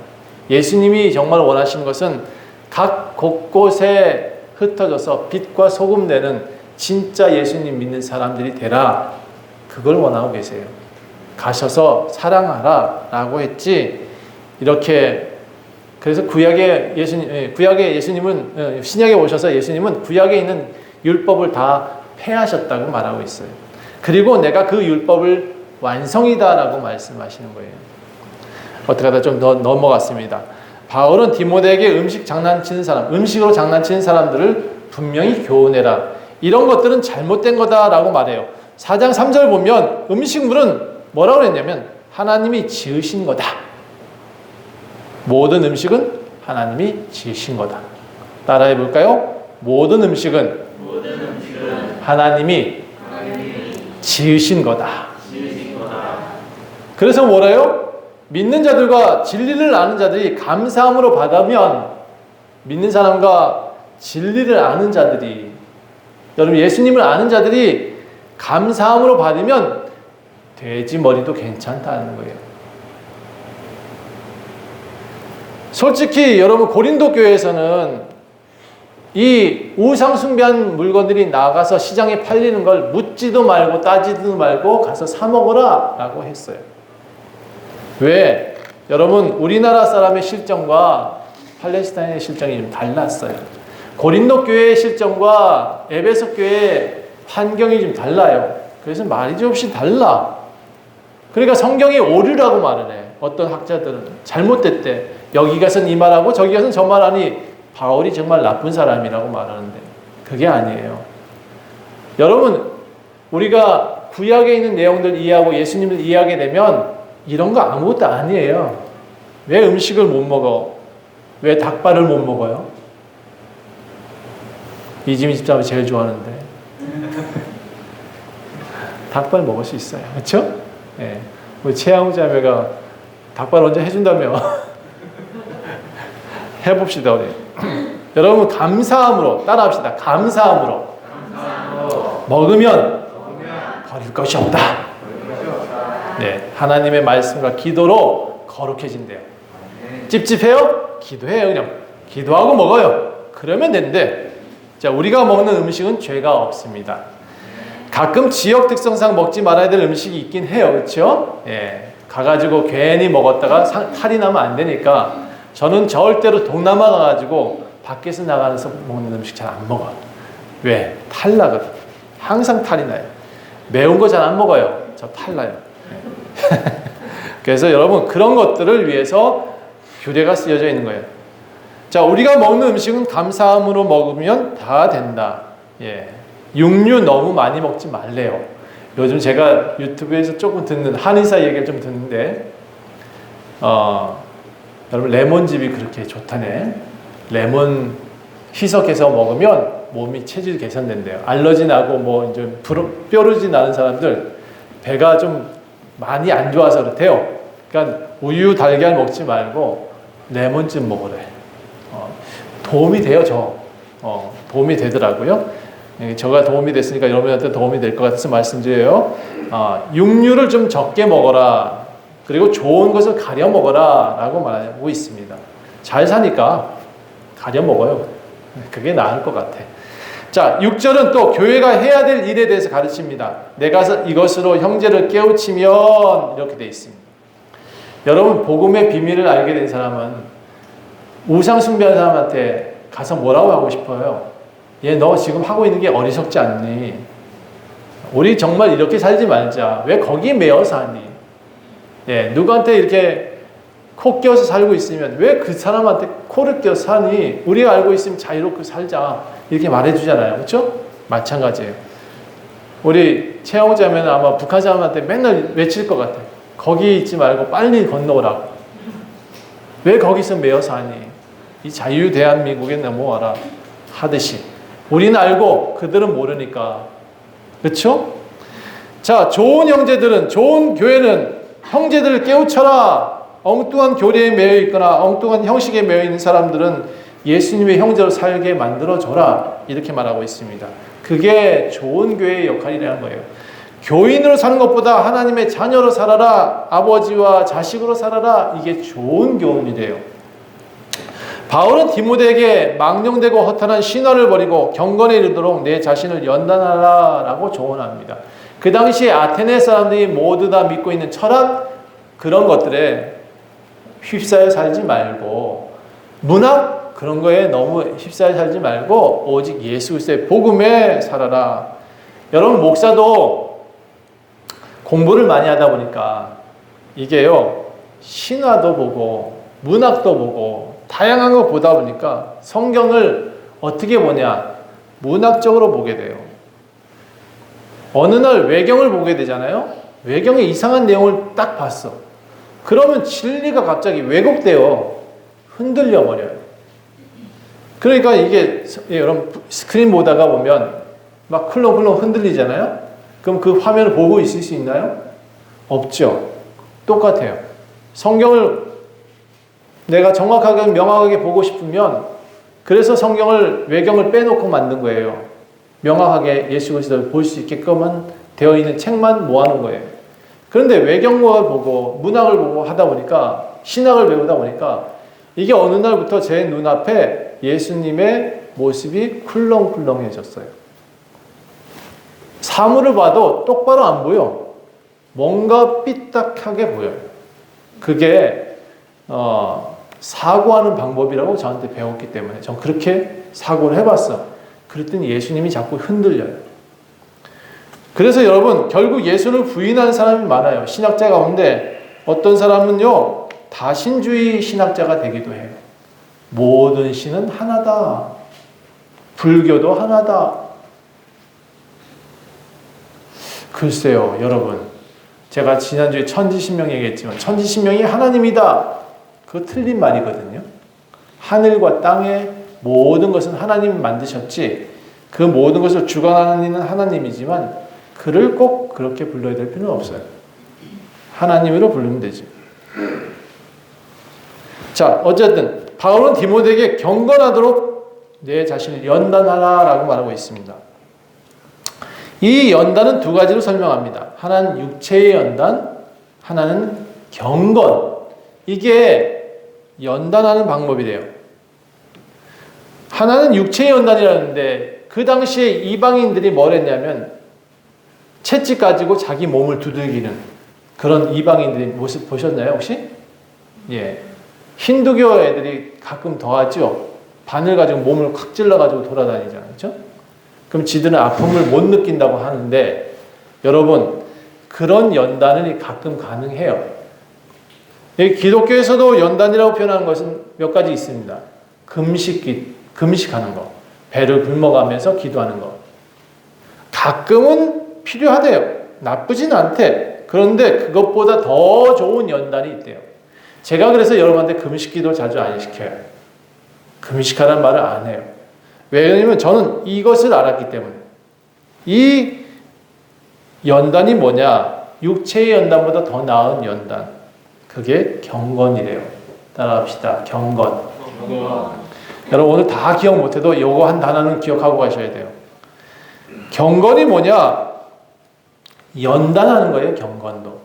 예수님이 정말 원하시는 것은 각 곳곳에 흩어져서 빛과 소금 되는 진짜 예수님 믿는 사람들이 되라. 그걸 원하고 계세요. 가셔서 사랑하라 라고 했지. 이렇게 그래서 구약의 예수님은 신약에 오셔서 예수님은 구약에 있는 율법을 다 폐하셨다고 말하고 있어요. 그리고 내가 그 율법을 완성이다라고 말씀하시는 거예요. 어떻게 하다 좀 넘어갔습니다. 바울은 디모데에게 음식으로 장난치는 사람들을 분명히 교훈해라. 이런 것들은 잘못된 거다라고 말해요. 4장 3절 보면 음식물은 뭐라고 했냐면 하나님이 지으신 거다. 모든 음식은 하나님이 지으신 거다. 따라해 볼까요? 모든 음식은 하나님이 지으신 거다. 그래서 뭐래요? 믿는 자들과 진리를 아는 자들이 감사함으로 받으면 믿는 사람과 진리를 아는 자들이 여러분 예수님을 아는 자들이 감사함으로 받으면 돼지 머리도 괜찮다는 거예요. 솔직히 여러분 고린도 교회에서는 이 우상 숭배한 물건들이 나가서 시장에 팔리는 걸 묻지도 말고 따지도 말고 가서 사 먹어라 라고 했어요. 왜? 여러분 우리나라 사람의 실정과 팔레스타인의 실정이 좀 달랐어요. 고린도 교회의 실정과 에베소 교회의 환경이 좀 달라요. 그래서 말이 좀 없이 달라. 그러니까 성경이 오류라고 말을 해. 어떤 학자들은 잘못됐대. 여기 가서는 이 말하고 저기 가서는 저 말하니 바울이 정말 나쁜 사람이라고 말하는데 그게 아니에요. 여러분 우리가 구약에 있는 내용들 이해하고 예수님을 이해하게 되면 이런 거 아무것도 아니에요. 왜 음식을 못 먹어? 왜 닭발을 못 먹어요? 이지민 집사람이 제일 좋아하는데 닭발 먹을 수 있어요. 그렇죠? 네. 우리 최양우 자매가 닭발 언제 해준다며 해봅시다 우리. 여러분 감사함으로 따라합시다. 감사함으로 먹으면 버릴 것이 없다. 네, 하나님의 말씀과 기도로 거룩해진대요. 찝찝해요? 기도해요. 그냥 기도하고 먹어요. 그러면 된대. 자, 우리가 먹는 음식은 죄가 없습니다. 가끔 지역 특성상 먹지 말아야 될 음식이 있긴 해요. 그렇죠? 예, 가가지고 괜히 먹었다가 탈이 나면 안 되니까 저는 절대로 동남아 가가지고 밖에서 나가서 먹는 음식 잘 안 먹어요. 왜? 탈 나거든. 항상 탈이 나요. 매운 거 잘 안 먹어요. 저 탈 나요. 그래서 여러분 그런 것들을 위해서 규례가 쓰여져 있는 거예요. 자, 우리가 먹는 음식은 감사함으로 먹으면 다 된다. 예, 육류 너무 많이 먹지 말래요. 요즘 제가 유튜브에서 조금 듣는 한의사 얘기를 좀 듣는데 여러분 레몬즙이 그렇게 좋다네. 레몬 희석해서 먹으면 몸이 체질 개선된대요. 알러지 나고 뭐 이제 뾰루지 나는 사람들 배가 좀 많이 안 좋아서 그렇대요. 그러니까 우유 달걀 먹지 말고 레몬즙 먹으래. 도움이 돼요, 도움이 되더라고요. 저가 도움이 됐으니까 여러분한테 도움이 될 것 같아서 말씀드려요. 육류를 좀 적게 먹어라. 그리고 좋은 것을 가려 먹어라 라고 말하고 있습니다. 잘 사니까 가려 먹어요. 그게 나을 것 같아. 자, 6절은 또 교회가 해야 될 일에 대해서 가르칩니다. 내가 이것으로 형제를 깨우치면 이렇게 돼 있습니다. 여러분 복음의 비밀을 알게 된 사람은 우상 숭배하는 사람한테 가서 뭐라고 하고 싶어요? 얘 너 지금 하고 있는 게 어리석지 않니? 우리 정말 이렇게 살지 말자. 왜 거기에 매여 사니? 예, 누구한테 이렇게 코 껴서 살고 있으면 왜 그 사람한테 코를 껴서 사니? 우리가 알고 있으면 자유롭게 살자. 이렇게 말해주잖아요. 그렇죠? 마찬가지예요. 우리 최영자면 아마 북한 사람한테 맨날 외칠 것 같아요. 거기 있지 말고 빨리 건너오라고. 왜 거기서 매여 사니? 이 자유 대한민국에 넘어와라. 하듯이. 우리는 알고 그들은 모르니까. 그렇죠? 자, 좋은 형제들은, 좋은 교회는 형제들을 깨우쳐라. 엉뚱한 교리에 매여 있거나 엉뚱한 형식에 매여 있는 사람들은 예수님의 형제로 살게 만들어줘라. 이렇게 말하고 있습니다. 그게 좋은 교회의 역할이라는 거예요. 교인으로 사는 것보다 하나님의 자녀로 살아라. 아버지와 자식으로 살아라. 이게 좋은 교훈이래요. 바울은 디모데에게 망령되고 허탄한 신화를 버리고 경건에 이르도록 내 자신을 연단하라 라고 조언합니다. 그 당시에 아테네 사람들이 모두 다 믿고 있는 철학, 그런 것들에 휩싸여 살지 말고, 문학 그런 거에 너무 휩싸여 살지 말고 오직 예수 그리스도의 복음에 살아라. 여러분, 목사도 공부를 많이 하다 보니까 이게요, 신화도 보고 문학도 보고 다양한 거 보다 보니까 성경을 어떻게 보냐? 문학적으로 보게 돼요. 어느 날 외경을 보게 되잖아요. 외경에 이상한 내용을 딱 봤어. 그러면 진리가 갑자기 왜곡돼요. 흔들려 버려요. 그러니까 이게 여러분 스크린 보다가 보면 막 쿨렁쿨렁 흔들리잖아요. 그럼 그 화면을 보고 있을 수 있나요? 없죠. 똑같아요. 성경을 내가 정확하게 명확하게 보고 싶으면, 그래서 성경을 외경을 빼놓고 만든 거예요. 명확하게 예수 그리스도를 볼 수 있게끔은 되어 있는 책만 모아놓은 거예요. 그런데 외경을 보고 문학을 보고 하다 보니까, 신학을 배우다 보니까 이게 어느 날부터 제 눈앞에 예수님의 모습이 쿨렁쿨렁해졌어요. 사물을 봐도 똑바로 안 보여. 뭔가 삐딱하게 보여요. 그게 사고하는 방법이라고 저한테 배웠기 때문에 전 그렇게 사고를 해봤어. 그랬더니 예수님이 자꾸 흔들려요. 그래서 여러분, 결국 예수를 부인하는 사람이 많아요. 신학자 가운데 어떤 사람은요, 다신주의 신학자가 되기도 해요. 모든 신은 하나다. 불교도 하나다. 글쎄요, 여러분. 제가 지난주에 천지신명 얘기했지만 천지신명이 하나님이다. 그거 틀린 말이거든요. 하늘과 땅의 모든 것은 하나님이 만드셨지, 그 모든 것을 주관하는 이는 하나님이지만 그를 꼭 그렇게 불러야 될 필요는 없어요. 하나님으로 부르면 되지. 자, 어쨌든 바울은 디모데에게 경건하도록 내 자신을 연단하라 라고 말하고 있습니다. 이 연단은 두 가지로 설명합니다. 하나는 육체의 연단, 하나는 경건. 이게 연단하는 방법이래요. 하나는 육체의 연단이라는데, 그 당시에 이방인들이 뭘 했냐면 채찍 가지고 자기 몸을 두들기는 그런 이방인들의 모습 보셨나요, 혹시? 예. 힌두교 애들이 가끔 더 하죠. 바늘 가지고 몸을 콱 찔러가지고 돌아다니잖아요. 그렇죠? 그럼 지들은 아픔을 못 느낀다고 하는데, 여러분, 그런 연단이 가끔 가능해요. 기독교에서도 연단이라고 표현하는 것은 몇 가지 있습니다. 금식하는 거, 배를 굶어가면서 기도하는 거. 가끔은 필요하대요. 나쁘진 않대. 그런데 그것보다 더 좋은 연단이 있대요. 제가 그래서 여러분한테 금식기도 자주 안 시켜요. 금식하라는 말을 안 해요. 왜냐면 저는 이것을 알았기 때문에. 이 연단이 뭐냐? 육체의 연단보다 더 나은 연단. 그게 경건이래요. 따라합시다. 경건. 여러분, 오늘 다 기억 못해도 요거 한 단어는 기억하고 가셔야 돼요. 경건이 뭐냐? 연단하는 거예요. 경건도.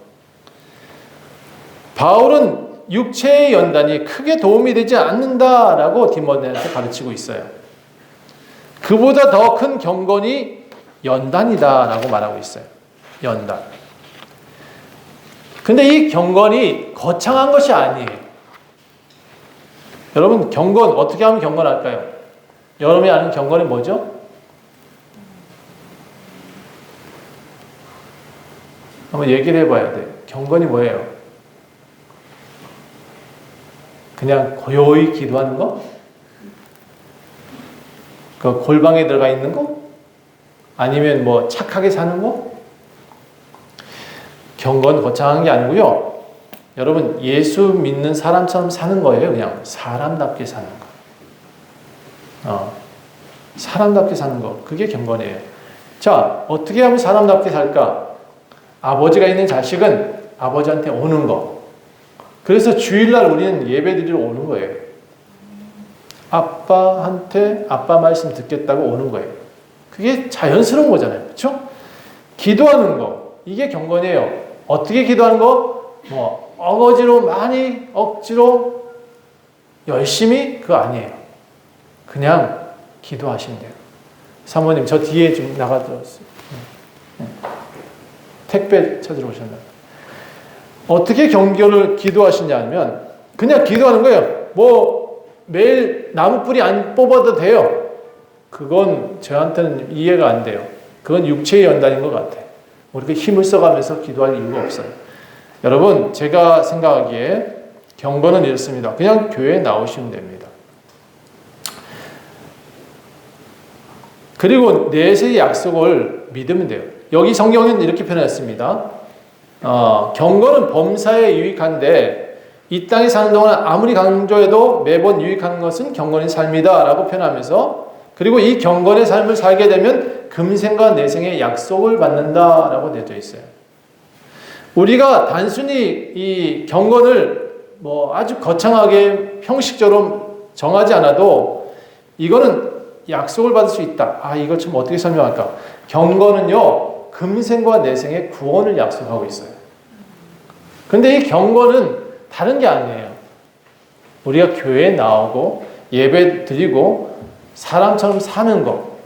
바울은 육체의 연단이 크게 도움이 되지 않는다라고 디모데한테 가르치고 있어요. 그보다 더 큰 경건이 연단이다라고 말하고 있어요. 연단. 근데 이 경건이 거창한 것이 아니에요. 여러분, 경건 어떻게 하면 경건할까요? 여러분이 아는 경건이 뭐죠? 한번 얘기를 해봐야 돼. 경건이 뭐예요? 그냥 고요히 기도하는 거? 그 골방에 들어가 있는 거? 아니면 뭐 착하게 사는 거? 경건 거창한 게 아니고요. 여러분, 예수 믿는 사람처럼 사는 거예요. 그냥 사람답게 사는 거. 사람답게 사는 거. 그게 경건이에요. 자, 어떻게 하면 사람답게 살까? 아버지가 있는 자식은 아버지한테 오는 거. 그래서 주일날 우리는 예배드리러 오는 거예요. 아빠한테 아빠 말씀 듣겠다고 오는 거예요. 그게 자연스러운 거잖아요. 그렇죠? 기도하는 거. 이게 경건이에요. 어떻게 기도하는 거? 뭐 어거지로 많이 억지로 열심히 그거 아니에요. 그냥 기도하시면 돼요. 사모님 저 뒤에 좀 나가들었어요. 택배 찾으러 오셨나요? 어떻게 경건을 기도하시냐면 그냥 기도하는 거예요. 뭐 매일 나무 뿌리 안 뽑아도 돼요. 그건 저한테는 이해가 안 돼요. 그건 육체의 연단인 것 같아요. 우리가 힘을 써가면서 기도할 이유가 없어요. 여러분, 제가 생각하기에 경건은 이렇습니다. 그냥 교회에 나오시면 됩니다. 그리고 내세의 약속을 믿으면 돼요. 여기 성경은 이렇게 표현했습니다. 경건은 범사에 유익한데 이 땅에 사는 동안 아무리 강조해도 매번 유익한 것은 경건의 삶이다 라고 표현하면서 그리고 이 경건의 삶을 살게 되면 금생과 내생의 약속을 받는다 라고 되어 있어요. 우리가 단순히 이 경건을 뭐 아주 거창하게 형식적으로 정하지 않아도 이거는 약속을 받을 수 있다. 이걸 좀 어떻게 설명할까? 경건은요, 금생과 내생의 구원을 약속하고 있어요. 근데 이 경건은 다른 게 아니에요. 우리가 교회에 나오고 예배 드리고 사람처럼 사는 거.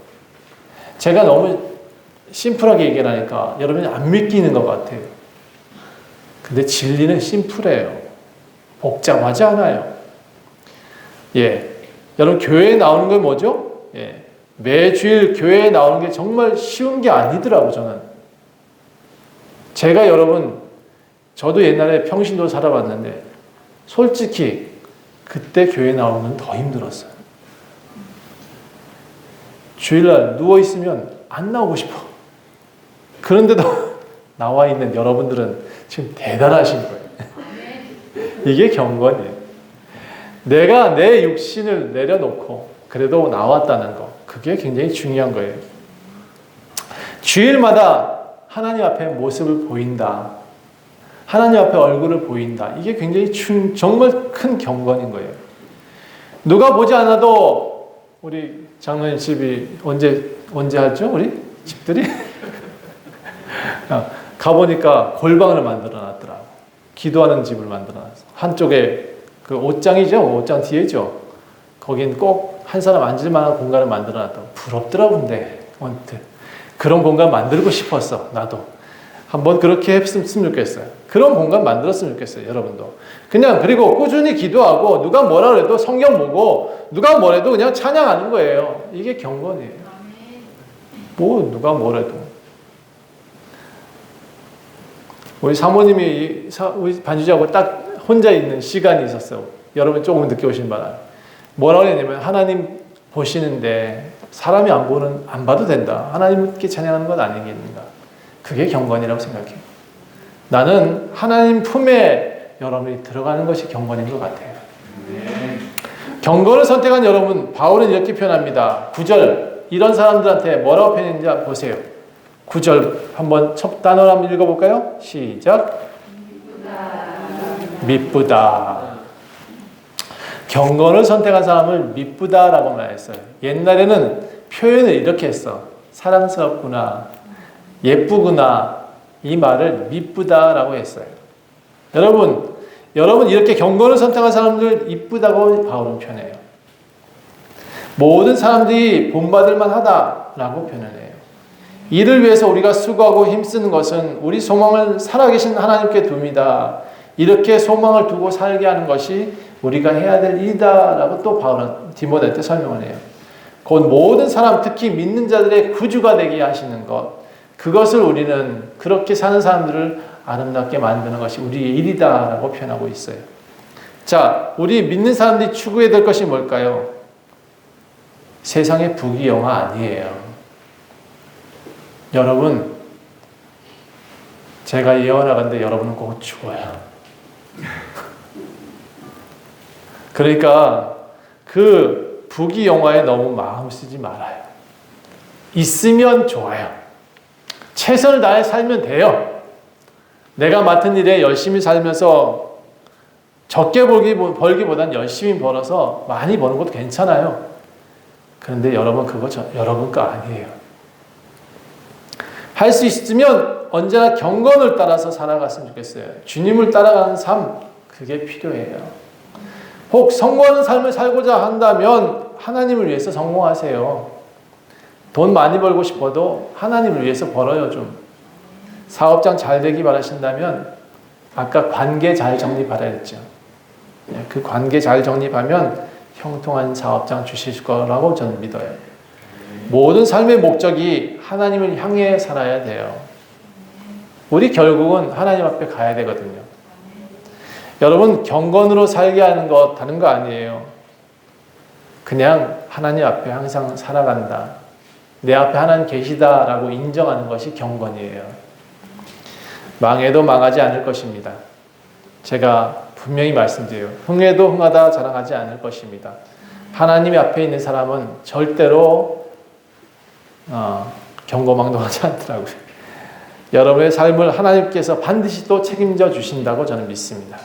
제가 너무 심플하게 얘기하니까 여러분이 안 믿기는 것 같아요. 근데 진리는 심플해요. 복잡하지 않아요. 여러분 교회에 나오는 건 뭐죠? 매주일 교회에 나오는 게 정말 쉬운 게 아니더라고 저는. 제가 여러분 저도 옛날에 평신도 살아봤는데 솔직히 그때 교회 나오는 건 더 힘들었어요. 주일날 누워있으면 안 나오고 싶어. 그런데도 나와 있는 여러분들은 지금 대단하신 거예요. 이게 경건이에요. 내가 내 육신을 내려놓고 그래도 나왔다는 거. 그게 굉장히 중요한 거예요. 주일마다 하나님 앞에 모습을 보인다. 하나님 앞에 얼굴을 보인다. 이게 굉장히 정말 큰 경건인 거예요. 누가 보지 않아도 우리 장로님 집이 언제 하죠? 우리 집들이? 가보니까 골방을 만들어 놨더라고. 기도하는 집을 만들어 놨어. 한쪽에 그 옷장이죠? 옷장 뒤에죠? 거긴 꼭 한 사람 앉을 만한 공간을 만들어 놨다고. 부럽더라고, 근데. 그런 공간 만들고 싶었어, 나도. 한번 그렇게 했으면 좋겠어요. 그런 공간 만들었으면 좋겠어요, 여러분도. 그냥, 그리고 꾸준히 기도하고, 누가 뭐라 그래도 성경 보고, 누가 뭐래도 그냥 찬양하는 거예요. 이게 경건이에요. 누가 뭐래도. 우리 사모님이 우리 반주자하고 딱 혼자 있는 시간이 있었어요. 여러분 조금 늦게 오신 바람. 뭐라고 했냐면, 하나님 보시는데, 사람이 안 봐도 된다. 하나님께 찬양하는 건 아니겠는가. 그게 경건이라고 생각해요. 나는 하나님 품에 여러분이 들어가는 것이 경건인 것 같아요. 경건을 선택한 여러분, 바울은 이렇게 표현합니다. 9절, 이런 사람들한테 뭐라고 표현했는지 보세요. 9절 한번 첫 단어로 한번 읽어볼까요? 시작. 미쁘다. 경건을 선택한 사람을 미쁘다라고 말했어요. 옛날에는 표현을 이렇게 했어. 사랑스럽구나, 예쁘구나, 이 말을 미쁘다라고 했어요. 여러분 이렇게 경건을 선택한 사람들 이쁘다고 바울은 표현해요. 모든 사람들이 본받을 만하다라고 표현해요. 이를 위해서 우리가 수고하고 힘쓰는 것은 우리 소망을 살아계신 하나님께 둡니다. 이렇게 소망을 두고 살게 하는 것이 우리가 해야 될 일이다라고 또 바울은 디모데한테 설명을 해요. 곧 모든 사람, 특히 믿는 자들의 구주가 되게 하시는 것, 그것을 우리는 그렇게 사는 사람들을 아름답게 만드는 것이 우리의 일이다라고 표현하고 있어요. 자, 우리 믿는 사람들이 추구해야 될 것이 뭘까요? 세상의 부귀영화 아니에요. 여러분, 제가 예언하건대 여러분은 곧 죽어요. 그러니까 그 부귀영화에 너무 마음 쓰지 말아요. 있으면 좋아요. 최선을 다해 살면 돼요. 내가 맡은 일에 열심히 살면서 적게 벌기보단 열심히 벌어서 많이 버는 것도 괜찮아요. 그런데 여러분, 그거 여러분 거 아니에요. 할 수 있으면 언제나 경건을 따라서 살아갔으면 좋겠어요. 주님을 따라가는 삶, 그게 필요해요. 혹 성공하는 삶을 살고자 한다면 하나님을 위해서 성공하세요. 돈 많이 벌고 싶어도 하나님을 위해서 벌어요, 좀. 사업장 잘 되기 바라신다면 아까 관계 잘 정리 바라였죠. 그 관계 잘 정립하면 형통한 사업장 주실 거라고 저는 믿어요. 모든 삶의 목적이 하나님을 향해 살아야 돼요. 우리 결국은 하나님 앞에 가야 되거든요. 여러분, 경건으로 살게 하는 것 다른 거 아니에요. 그냥 하나님 앞에 항상 살아간다. 내 앞에 하나님 계시다라고 인정하는 것이 경건이에요. 망해도 망하지 않을 것입니다. 제가 분명히 말씀드려요. 흥해도 흥하다 자랑하지 않을 것입니다. 하나님 앞에 있는 사람은 절대로 경거망동하지 않더라고요. 여러분의 삶을 하나님께서 반드시 또 책임져 주신다고 저는 믿습니다.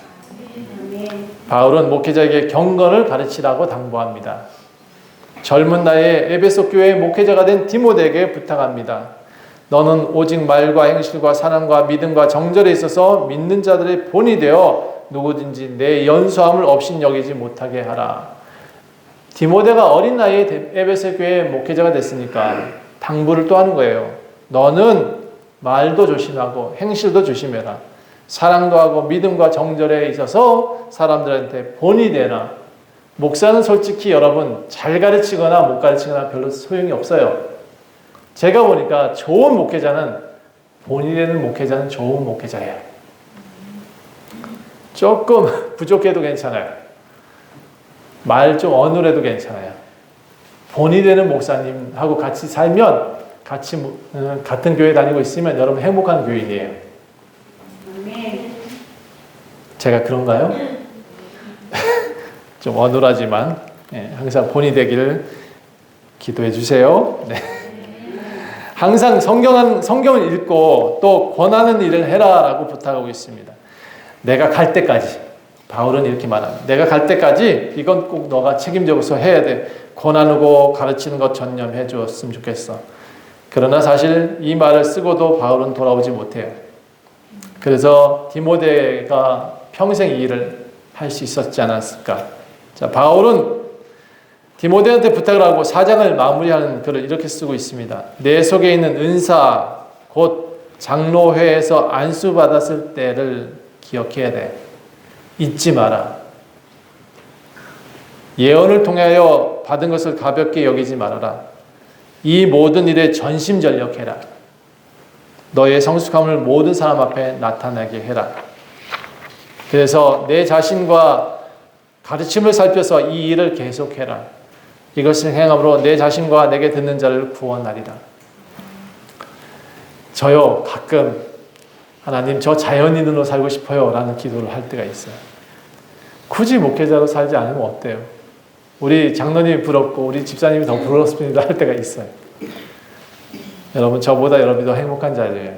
바울은 목회자에게 경건을 가르치라고 당부합니다. 젊은 나이에 에베소 교회의 목회자가 된 디모데에게 부탁합니다. 너는 오직 말과 행실과 사랑과 믿음과 정절에 있어서 믿는 자들의 본이 되어 누구든지 내 연소함을 업신여기지 못하게 하라. 디모데가 어린 나이에 에베소 교회의 목회자가 됐으니까 당부를 또 하는 거예요. 너는 말도 조심하고 행실도 조심해라. 사랑도 하고 믿음과 정절에 있어서 사람들한테 본이 되라. 목사는 솔직히 여러분 잘 가르치거나 못 가르치거나 별로 소용이 없어요. 제가 보니까 좋은 목회자는 본이 되는 목회자는 좋은 목회자예요. 조금 부족해도 괜찮아요. 말 좀 어눌해도 괜찮아요. 본이 되는 목사님하고 같이 살면 같은 교회 다니고 있으면 여러분 행복한 교인이에요. 제가 그런가요? 좀 어눌하지만 항상 본이 되기를 기도해 주세요. 네. 항상 성경을 읽고 또 권하는 일을 해라라고 부탁하고 있습니다. 내가 갈 때까지, 바울은 이렇게 말합니다. 내가 갈 때까지 이건 꼭 너가 책임져서 해야 돼. 권하고 가르치는 것 전념해 줬으면 좋겠어. 그러나 사실 이 말을 쓰고도 바울은 돌아오지 못해요. 그래서 디모데가 평생 이 일을 할 수 있었지 않았을까. 자, 바울은 디모데한테 부탁을 하고 4장을 마무리하는 글을 이렇게 쓰고 있습니다. 내 속에 있는 은사, 곧 장로회에서 안수받았을 때를 기억해야 돼. 잊지 마라. 예언을 통하여 받은 것을 가볍게 여기지 말아라. 이 모든 일에 전심전력해라. 너의 성숙함을 모든 사람 앞에 나타나게 해라. 그래서 내 자신과 가르침을 살펴서 이 일을 계속해라. 이것을 행함으로 내 자신과 내게 듣는 자를 구원하리라. 저요, 가끔 하나님 저 자연인으로 살고 싶어요 라는 기도를 할 때가 있어요. 굳이 목회자로 살지 않으면 어때요? 우리 장로님이 부럽고 우리 집사님이 더 부럽습니다 할 때가 있어요. 여러분, 저보다 여러분이 더 행복한 자리예요.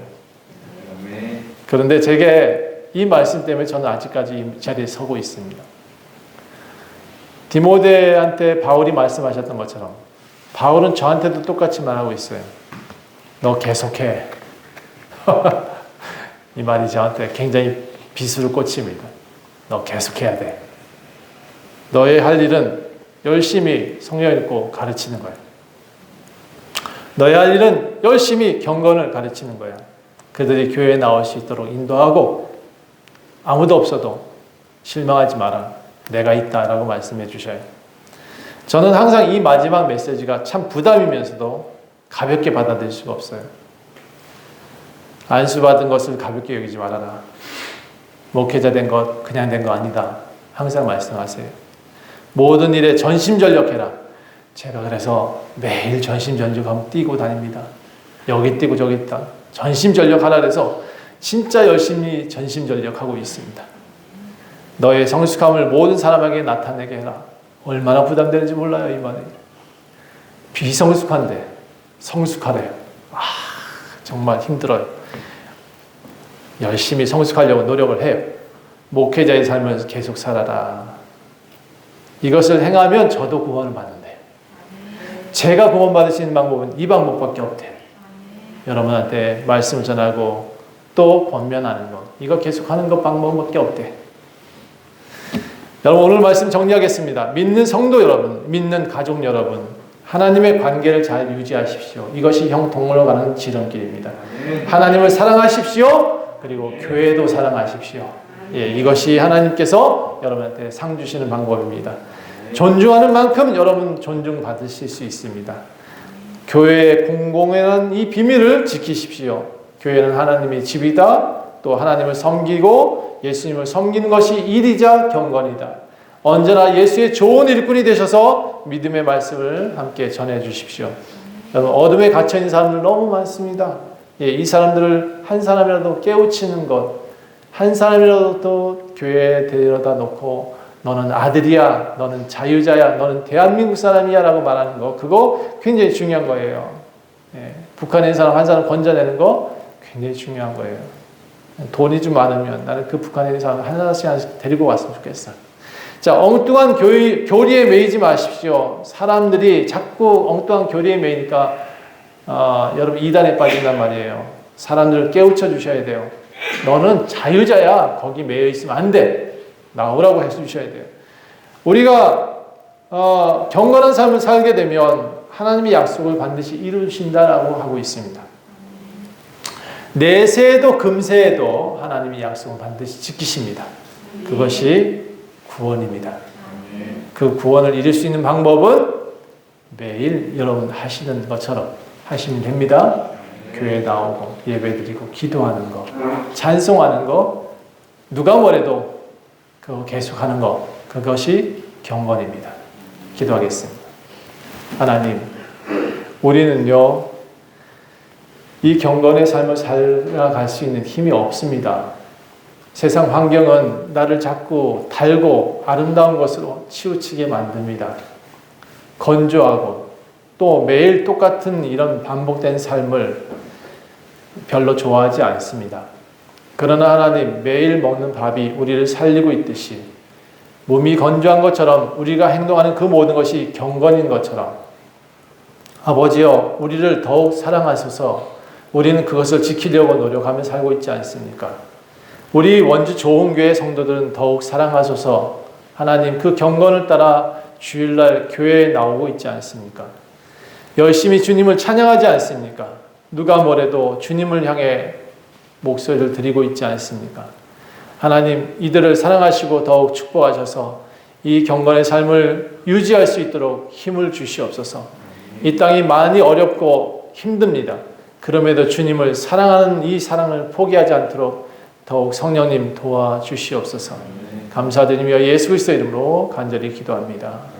그런데 제게 이 말씀 때문에 저는 아직까지 이 자리에 서고 있습니다. 디모데한테 바울이 말씀하셨던 것처럼 바울은 저한테도 똑같이 말하고 있어요. 너 계속해. 이 말이 저한테 굉장히 비수를 꽂힙니다. 너 계속해야 돼. 너의 할 일은 열심히 성경 읽고 가르치는 거야. 너의 할 일은 열심히 경건을 가르치는 거야. 그들이 교회에 나올 수 있도록 인도하고 아무도 없어도 실망하지 마라. 내가 있다라고 말씀해 주셔요. 저는 항상 이 마지막 메시지가 참 부담이면서도 가볍게 받아들일 수가 없어요. 안수받은 것을 가볍게 여기지 말아라. 목회자 된 것 그냥 된 거 아니다. 항상 말씀하세요. 모든 일에 전심전력해라. 제가 그래서 매일 전심전력하면 뛰고 다닙니다. 여기 뛰고 저기 있다. 전심전력하라 그래서 진짜 열심히 전심전력하고 있습니다. 너의 성숙함을 모든 사람에게 나타내게 해라. 얼마나 부담되는지 몰라요, 이 말이. 비성숙한데 성숙하래요. 정말 힘들어요. 열심히 성숙하려고 노력을 해요. 목회자의 삶을 계속 살아라. 이것을 행하면 저도 구원을 받는데요. 제가 구원 받을 수 있는 방법은 이 방법밖에 없대요. 여러분한테 말씀을 전하고 또 권면하는 것. 이거 계속하는 것 방법밖에 없대요. 여러분 오늘 말씀 정리하겠습니다. 믿는 성도 여러분, 믿는 가족 여러분, 하나님의 관계를 잘 유지하십시오. 이것이 형통으로 가는 지름길입니다. 하나님을 사랑하십시오. 그리고 교회도 사랑하십시오. 이것이 하나님께서 여러분한테 상 주시는 방법입니다. 존중하는 만큼 여러분 존중받으실 수 있습니다. 교회의 공공연한 이 비밀을 지키십시오. 교회는 하나님의 집이다. 또 하나님을 섬기고 예수님을 섬기는 것이 일이자 경건이다. 언제나 예수의 좋은 일꾼이 되셔서 믿음의 말씀을 함께 전해 주십시오. 여러분 어둠에 갇혀있는 사람들 너무 많습니다. 이 사람들을 한 사람이라도 깨우치는 것, 한 사람이라도 또 교회에 데려다 놓고 너는 아들이야, 너는 자유자야, 너는 대한민국 사람이야 라고 말하는 거, 그거 굉장히 중요한 거예요. 북한에 있는 사람 한 사람 건져내는 거 굉장히 중요한 거예요. 돈이 좀 많으면 나는 그 북한에 있는 사람 하나씩 데리고 왔으면 좋겠어. 자, 엉뚱한 교리에 매이지 마십시오. 사람들이 자꾸 엉뚱한 교리에 매이니까 여러분 이단에 빠진단 말이에요. 사람들을 깨우쳐 주셔야 돼요. 너는 자유자야. 거기 매여 있으면 안 돼. 나오라고 해주셔야 돼요. 우리가 경건한 삶을 살게 되면 하나님의 약속을 반드시 이루신다라고 하고 있습니다. 내세에도 금세에도 하나님의 약속을 반드시 지키십니다. 그것이 구원입니다. 그 구원을 이룰 수 있는 방법은 매일 여러분 하시는 것처럼 하시면 됩니다. 교회 나오고 예배드리고 기도하는 거, 찬송하는 거, 누가 뭐래도 그거 계속하는 거, 그것이 경건입니다. 기도하겠습니다. 하나님, 우리는요 이 경건의 삶을 살아갈 수 있는 힘이 없습니다. 세상 환경은 나를 자꾸 달고 아름다운 것으로 치우치게 만듭니다. 건조하고 또 매일 똑같은 이런 반복된 삶을 별로 좋아하지 않습니다. 그러나 하나님, 매일 먹는 밥이 우리를 살리고 있듯이 몸이 건조한 것처럼 우리가 행동하는 그 모든 것이 경건인 것처럼 아버지여, 우리를 더욱 사랑하셔서 우리는 그것을 지키려고 노력하며 살고 있지 않습니까? 우리 원주 좋은교회 성도들은 더욱 사랑하셔서 하나님 그 경건을 따라 주일날 교회에 나오고 있지 않습니까? 열심히 주님을 찬양하지 않습니까? 누가 뭐래도 주님을 향해 목소리를 드리고 있지 않습니까? 하나님, 이들을 사랑하시고 더욱 축복하셔서 이 경건의 삶을 유지할 수 있도록 힘을 주시옵소서. 이 땅이 많이 어렵고 힘듭니다. 그럼에도 주님을 사랑하는 이 사랑을 포기하지 않도록 더욱 성령님 도와주시옵소서. 감사드리며 예수 그리스도의 이름으로 간절히 기도합니다.